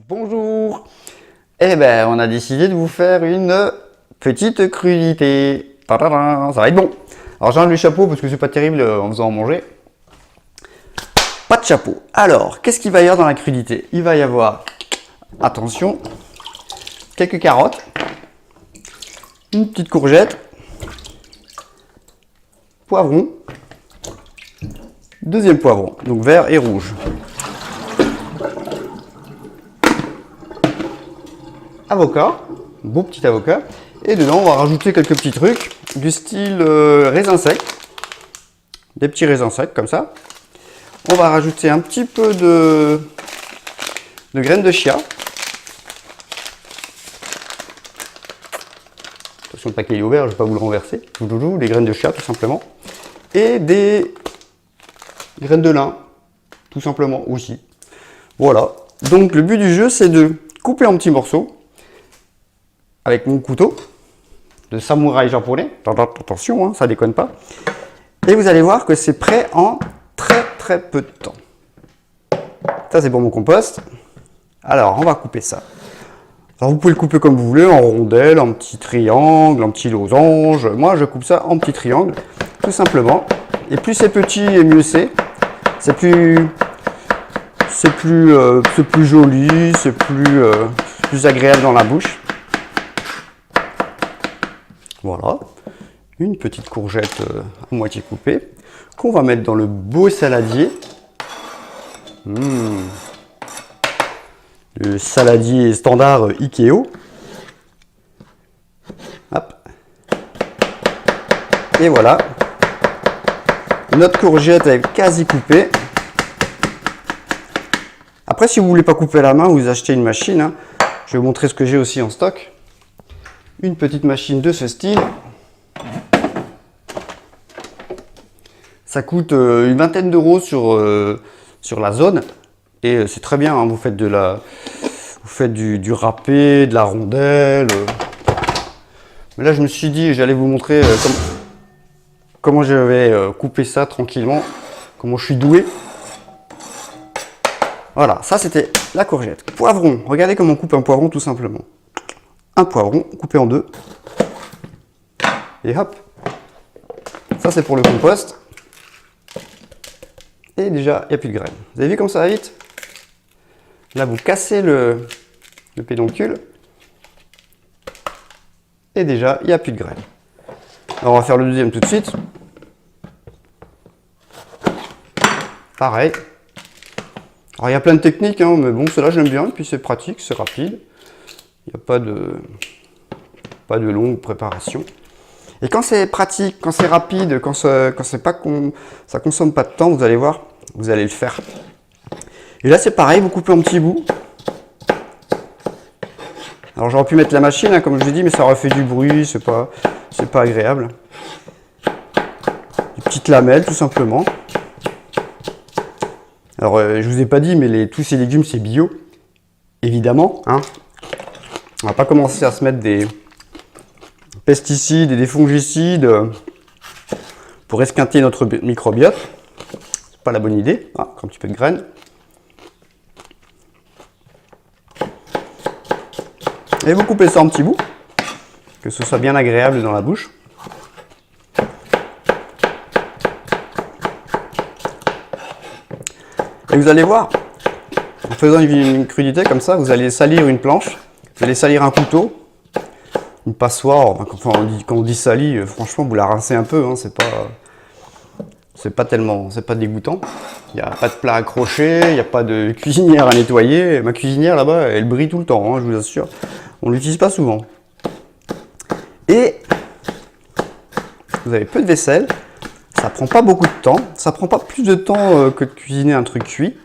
Bonjour. Eh ben, on a décidé de vous faire une petite crudité. Tadadam, ça va être bon. Alors j'enlève le chapeau parce que c'est pas terrible en faisant manger. Pas de chapeau. Alors, qu'est-ce qu'il va y avoir dans la crudité? Il va y avoir, attention, quelques carottes, une petite courgette, poivron, deuxième poivron, donc vert et rouge. Avocat, beau petit avocat, et dedans on va rajouter quelques petits trucs du style raisin sec, des petits raisins secs comme ça. On va rajouter un petit peu de graines de chia. Attention, le paquet est ouvert, je ne vais pas vous le renverser. Des graines de chia tout simplement. Et des graines de lin, tout simplement aussi. Voilà. Donc le but du jeu, c'est de couper en petits morceaux avec mon couteau de samouraï japonais. Attention, hein, ça déconne pas. Et vous allez voir que c'est prêt en très peu de temps. Ça, c'est pour mon compost. Alors, on va couper ça. Alors, vous pouvez le couper comme vous voulez, en rondelles, en petits triangles, en petits losanges. Moi, je coupe ça en petits triangles, tout simplement. Et plus c'est petit et mieux c'est. C'est plus joli, c'est plus agréable dans la bouche. Voilà, une petite courgette à moitié coupée qu'on va mettre dans le beau saladier. Le saladier standard Ikeo. Hop. Et voilà, notre courgette est quasi coupée. Après, si vous ne voulez pas couper à la main, vous achetez une machine. Hein. Je vais vous montrer ce que j'ai aussi en stock. Une petite machine de ce style. Ça coûte une vingtaine d'euros sur la zone. Et c'est très bien, hein. Vous faites du râpé, de la rondelle. Mais là, je me suis dit, j'allais vous montrer comment je vais couper ça tranquillement. Comment je suis doué. Voilà, ça c'était la courgette. Poivron, regardez comment on coupe un poivron tout simplement. Un poivron coupé en deux. Et hop. Ça c'est pour le compost. Et déjà, il n'y a plus de graines. Vous avez vu comme ça va vite? Là, vous cassez le pédoncule. Et déjà, il n'y a plus de graines. Alors, on va faire le deuxième tout de suite. Pareil. Alors, il y a plein de techniques, hein, mais bon, celle-là, j'aime bien. Et puis, c'est pratique, c'est rapide. Il n'y a pas de longue préparation. Et quand c'est pratique, quand c'est rapide, quand ça consomme pas de temps, vous allez voir, vous allez le faire. Et là, c'est pareil, vous coupez en petits bouts. Alors, j'aurais pu mettre la machine, hein, comme je vous ai dit, mais ça aurait fait du bruit, c'est pas agréable. Des petites lamelles, tout simplement. Alors, je vous ai pas dit, mais tous ces légumes, c'est bio, évidemment. Hein. On va pas commencer à se mettre des pesticides et des fongicides pour esquinter notre microbiote. C'est pas la bonne idée. Ah, un petit peu de graines. Et vous coupez ça en petits bouts, que ce soit bien agréable dans la bouche. Et vous allez voir, en faisant une crudité comme ça, vous allez salir une planche, vous allez salir un couteau, une passoire. Quand on dit sali, franchement, vous la rincez un peu, hein, c'est pas dégoûtant. Il n'y a pas de plat accroché, il n'y a pas de cuisinière à nettoyer. Ma cuisinière là-bas, elle brille tout le temps, hein, je vous assure. On ne l'utilise pas souvent. Et vous avez peu de vaisselle. Ça prend pas beaucoup de temps. Ça prend pas plus de temps que de cuisiner un truc cuit.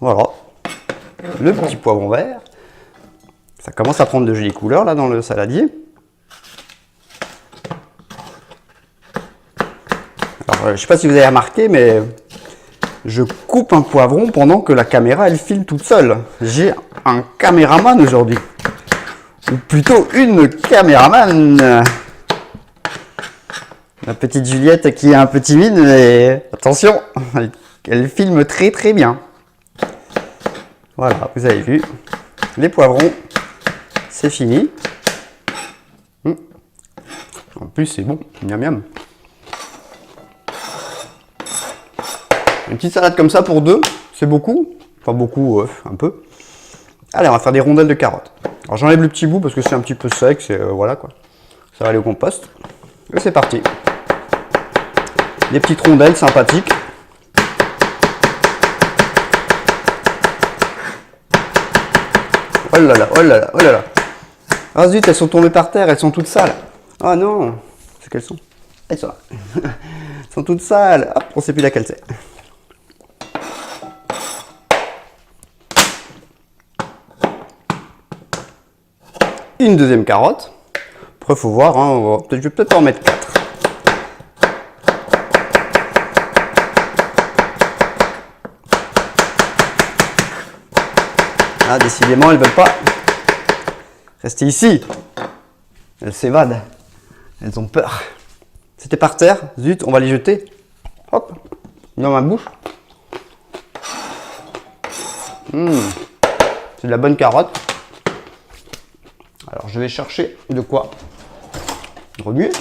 Voilà. Le petit poivron vert. Ça commence à prendre de jolies couleurs là dans le saladier. Alors, je ne sais pas si vous avez remarqué, mais je coupe un poivron pendant que la caméra elle file toute seule. J'ai un caméraman aujourd'hui. Ou plutôt une caméraman. La petite Juliette qui est un peu timide, mais attention, elle filme très très bien. Voilà, vous avez vu, les poivrons, c'est fini. En plus, c'est bon, miam miam. Une petite salade comme ça pour deux, c'est beaucoup. Enfin beaucoup, un peu. Allez, on va faire des rondelles de carottes. Alors j'enlève le petit bout parce que c'est un petit peu sec, c'est voilà quoi. Ça va aller au compost. Et c'est parti. Des petites rondelles sympathiques. Oh là là, oh là là, oh là là. Ah zut, elles sont tombées par terre, elles sont toutes sales. Oh non, c'est qu'elles sont. Elles sont là. Elles sont toutes sales. Hop, on sait plus laquelle c'est. Une deuxième carotte. Après, faut voir, hein, je vais peut-être en mettre 4. Ah, décidément, elles ne veulent pas rester ici. Elles s'évadent. Elles ont peur. C'était par terre. Zut, on va les jeter. Hop, dans ma bouche. C'est de la bonne carotte. Alors, je vais chercher de quoi remuer.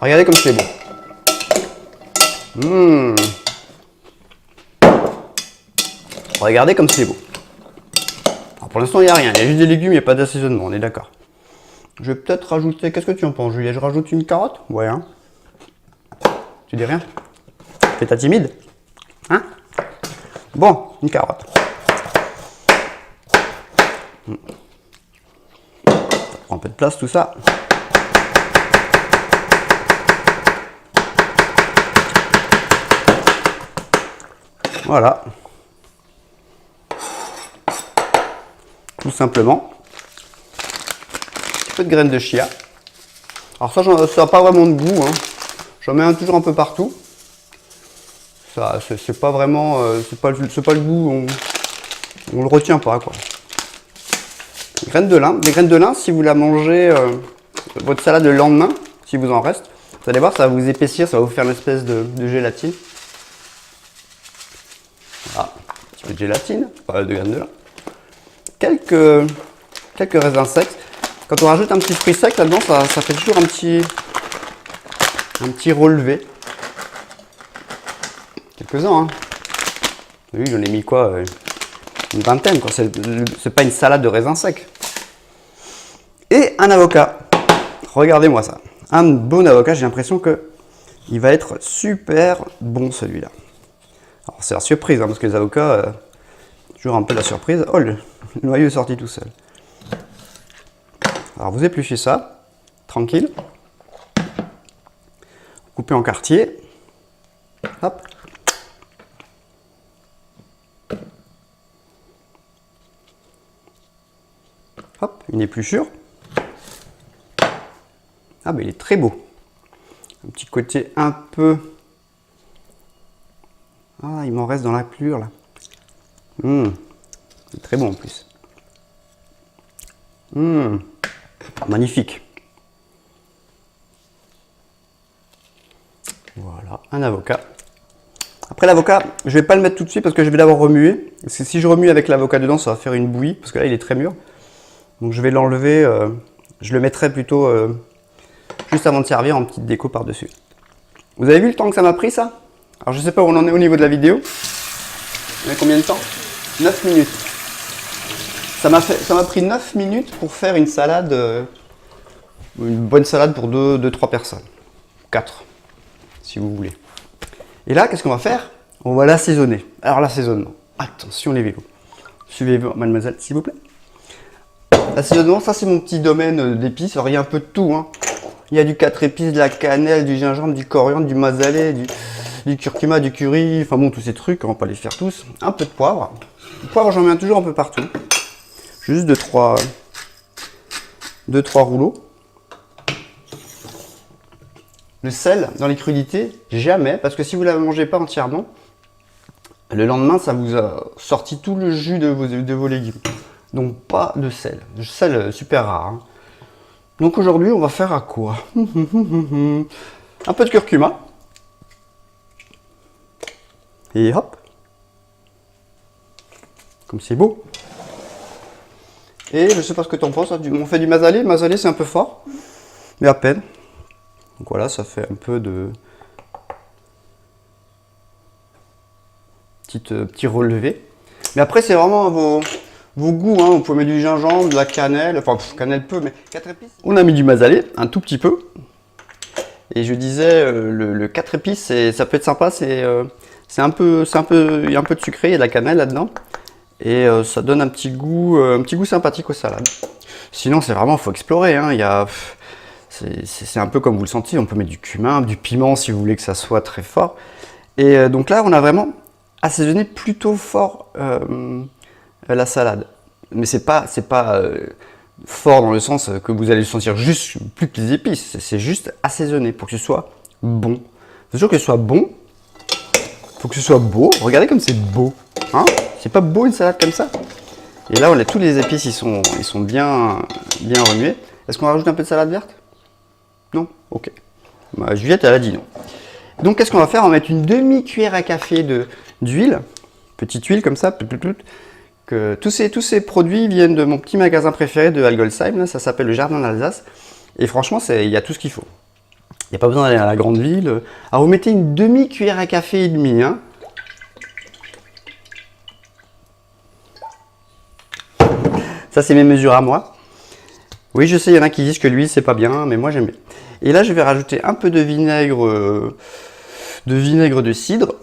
Regardez comme c'est bon. Regardez comme c'est beau. Alors pour l'instant, il n'y a rien. Il y a juste des légumes, il n'y a pas d'assaisonnement, on est d'accord. Je vais peut-être rajouter... Qu'est-ce que tu en penses, Julia? Je rajoute une carotte? Ouais, hein. Tu dis rien? Fais ta timide? Hein? Bon, une carotte. Ça prend un peu de place tout ça. Voilà. Tout simplement. Un petit peu de graines de chia. Alors ça n'a pas vraiment de goût. Hein. J'en mets toujours un peu partout. Ça, c'est pas vraiment... c'est pas le goût, on le retient pas, quoi. Graines de lin. Des graines de lin, si vous la mangez, votre salade le lendemain, si vous en reste, vous allez voir, ça va vous épaissir, ça va vous faire une espèce de gélatine. Voilà, un petit peu de gélatine, pas de graines de lin. Quelques raisins secs. Quand on rajoute un petit fruit sec là-dedans, ça fait toujours un petit relevé. Quelques-uns, hein. Vous avez vu, j'en ai mis quoi, une vingtaine, quoi. C'est pas une salade de raisins secs. Et un avocat. Regardez-moi ça. Un bon avocat, j'ai l'impression que il va être super bon celui-là. Alors c'est la surprise, hein, parce que les avocats, toujours un peu la surprise. Oh, le noyau est sorti tout seul. Alors vous épluchez ça, tranquille. Coupez en quartiers. Hop. Hop, une épluchure. Ah, mais il est très beau. Un petit côté un peu... Ah, il m'en reste dans la pelure, là. C'est très bon, en plus. Magnifique. Voilà, un avocat. Après l'avocat, je vais pas le mettre tout de suite parce que je vais d'abord remuer. Parce que si je remue avec l'avocat dedans, ça va faire une bouillie. Parce que là, il est très mûr. Donc je vais l'enlever. Je le mettrai plutôt juste avant de servir en petite déco par-dessus. Vous avez vu le temps que ça m'a pris, ça? Alors je sais pas où on en est au niveau de la vidéo. Il y a combien de temps? 9 minutes. Ça m'a pris 9 minutes pour faire une salade, une bonne salade pour 2-3 personnes. 4, si vous voulez. Et là, qu'est-ce qu'on va faire? On va l'assaisonner. Alors l'assaisonnement, attention les vélos. Suivez-moi, mademoiselle, s'il vous plaît. L'assaisonnement, ça c'est mon petit domaine d'épices. Alors il y a un peu de tout. Hein. Il y a du 4 épices, de la cannelle, du gingembre, du coriandre, du masalé, du curcuma, du curry. Enfin bon, tous ces trucs, on va pas les faire tous. Un peu de poivre. Le poivre, j'en mets toujours un peu partout. Juste 2-3 rouleaux. Le sel, dans les crudités, jamais. Parce que si vous ne la mangez pas entièrement, le lendemain, ça vous a sorti tout le jus de vos légumes. Donc pas de sel. Le sel, super rare. Hein. Donc aujourd'hui, on va faire à quoi? Un peu de curcuma. Et hop. Comme c'est beau. Et je sais pas ce que tu en penses. On fait du mazalé. Le mazalé, c'est un peu fort. Mais à peine. Donc voilà, ça fait un peu de... Petit relevé. Mais après, c'est vraiment vos goûts. Hein. Vous pouvez mettre du gingembre, de la cannelle. Enfin, cannelle peu, mais 4 épices. On a mis du mazalé, un tout petit peu. Et je disais, le 4 épices, ça peut être sympa. Il y a un peu de sucré, il y a de la cannelle là-dedans. Et ça donne un petit goût sympathique aux salades. Sinon, c'est vraiment, il faut explorer. Hein. C'est un peu comme vous le sentez. On peut mettre du cumin, du piment si vous voulez que ça soit très fort. Et donc là, on a vraiment assaisonné plutôt fort la salade. Mais c'est pas fort dans le sens que vous allez sentir juste plus que les épices. C'est juste assaisonné pour que ce soit bon. C'est sûr que ce soit bon. Faut que ce soit beau. Regardez comme c'est beau. Hein, c'est pas beau une salade comme ça? Et là, tous les épices, ils sont bien remués. Est-ce qu'on rajoute un peu de salade verte? Non? Ok. Bah, Juliette, elle a dit non. Donc, qu'est-ce qu'on va faire? On va mettre une demi-cuillère à café d'huile. Petite huile comme ça. Tous ces produits viennent de mon petit magasin préféré de Algolsheim. Là, ça s'appelle le Jardin d'Alsace. Et franchement, il y a tout ce qu'il faut. Il n'y a pas besoin d'aller à la grande ville. Alors, vous mettez une demi-cuillère à café et demi. Hein. Ça, c'est mes mesures à moi. Oui, je sais, il y en a qui disent que l'huile, c'est pas bien, mais moi, j'aime bien. Et là, je vais rajouter un peu de vinaigre de cidre,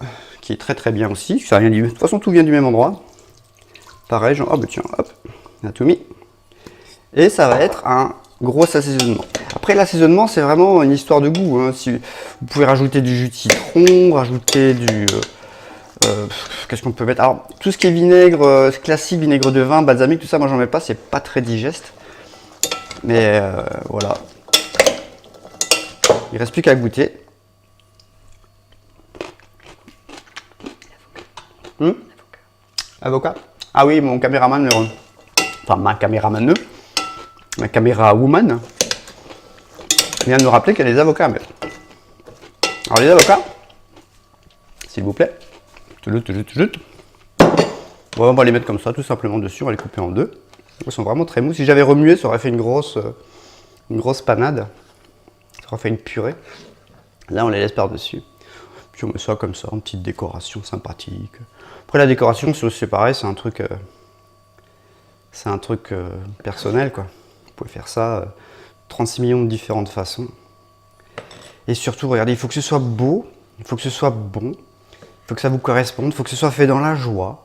qui est très très bien aussi. Ça rien dit. De toute façon, tout vient du même endroit. Pareil, genre, oh bah tiens, hop, on a tout mis. Et ça va être un gros assaisonnement. Après, l'assaisonnement, c'est vraiment une histoire de goût. Hein. Vous pouvez rajouter du jus de citron, rajouter du... qu'est-ce qu'on peut mettre? Alors, tout ce qui est vinaigre classique, vinaigre de vin, balsamique, tout ça, moi j'en mets pas, c'est pas très digeste. Mais voilà. Il reste plus qu'à goûter. Avocat? Ah oui, mon caméraman, enfin ma caméraman, ma caméra woman, vient de me rappeler qu'il y a des avocats. Mais... Alors les avocats, s'il vous plaît. On va les mettre comme ça, tout simplement dessus, on va les couper en deux. Ils sont vraiment très mous. Si j'avais remué, ça aurait fait une grosse panade. Ça aurait fait une purée. Là, on les laisse par-dessus. Puis on met ça comme ça, une petite décoration sympathique. Après, la décoration, c'est pareil, c'est un truc personnel, quoi. Vous pouvez faire ça 36 millions de différentes façons. Et surtout, regardez, il faut que ce soit beau, il faut que ce soit bon. Il faut que ça vous corresponde, il faut que ce soit fait dans la joie,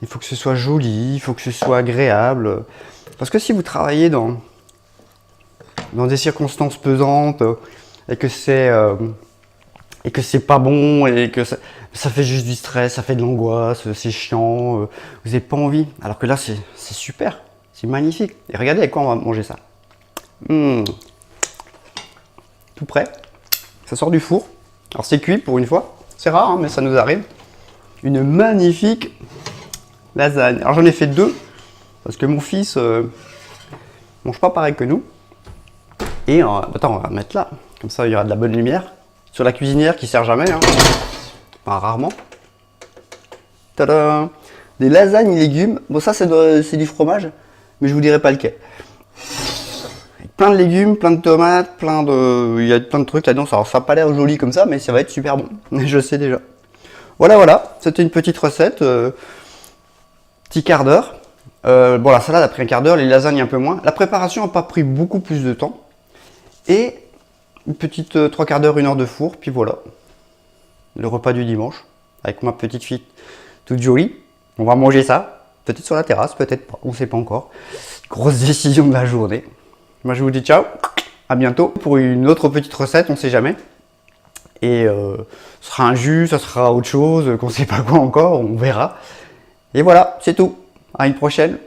il faut que ce soit joli, il faut que ce soit agréable. Parce que si vous travaillez dans des circonstances pesantes et que c'est pas bon et que ça fait juste du stress, ça fait de l'angoisse, c'est chiant, vous n'avez pas envie. Alors que là, c'est super, c'est magnifique. Et regardez avec quoi on va manger ça. Tout prêt, ça sort du four. Alors c'est cuit pour une fois. C'est rare, hein, mais ça nous arrive. Une magnifique lasagne. Alors j'en ai fait deux, parce que mon fils mange pas pareil que nous. Et attends, on va mettre là, comme ça il y aura de la bonne lumière. Sur la cuisinière qui sert jamais, hein. Enfin rarement. Tada! Des lasagnes et légumes. Bon ça c'est du fromage, mais je vous dirai pas lequel. Avec plein de légumes, plein de tomates, il y a plein de trucs là-dedans. Alors ça n'a pas l'air joli comme ça, mais ça va être super bon. Je sais déjà. Voilà, c'était une petite recette. Petit quart d'heure. Bon, la salade a pris un quart d'heure, les lasagnes un peu moins. La préparation n'a pas pris beaucoup plus de temps. Et une petite 3 quarts d'heure, 1 heure de four, puis voilà. Le repas du dimanche, avec ma petite fille toute jolie. On va manger ça, peut-être sur la terrasse, peut-être pas, on ne sait pas encore. Grosse décision de la journée. Moi je vous dis ciao, à bientôt pour une autre petite recette, on ne sait jamais. Et ce sera un jus, ça sera autre chose, qu'on ne sait pas quoi encore, on verra. Et voilà, c'est tout. À une prochaine.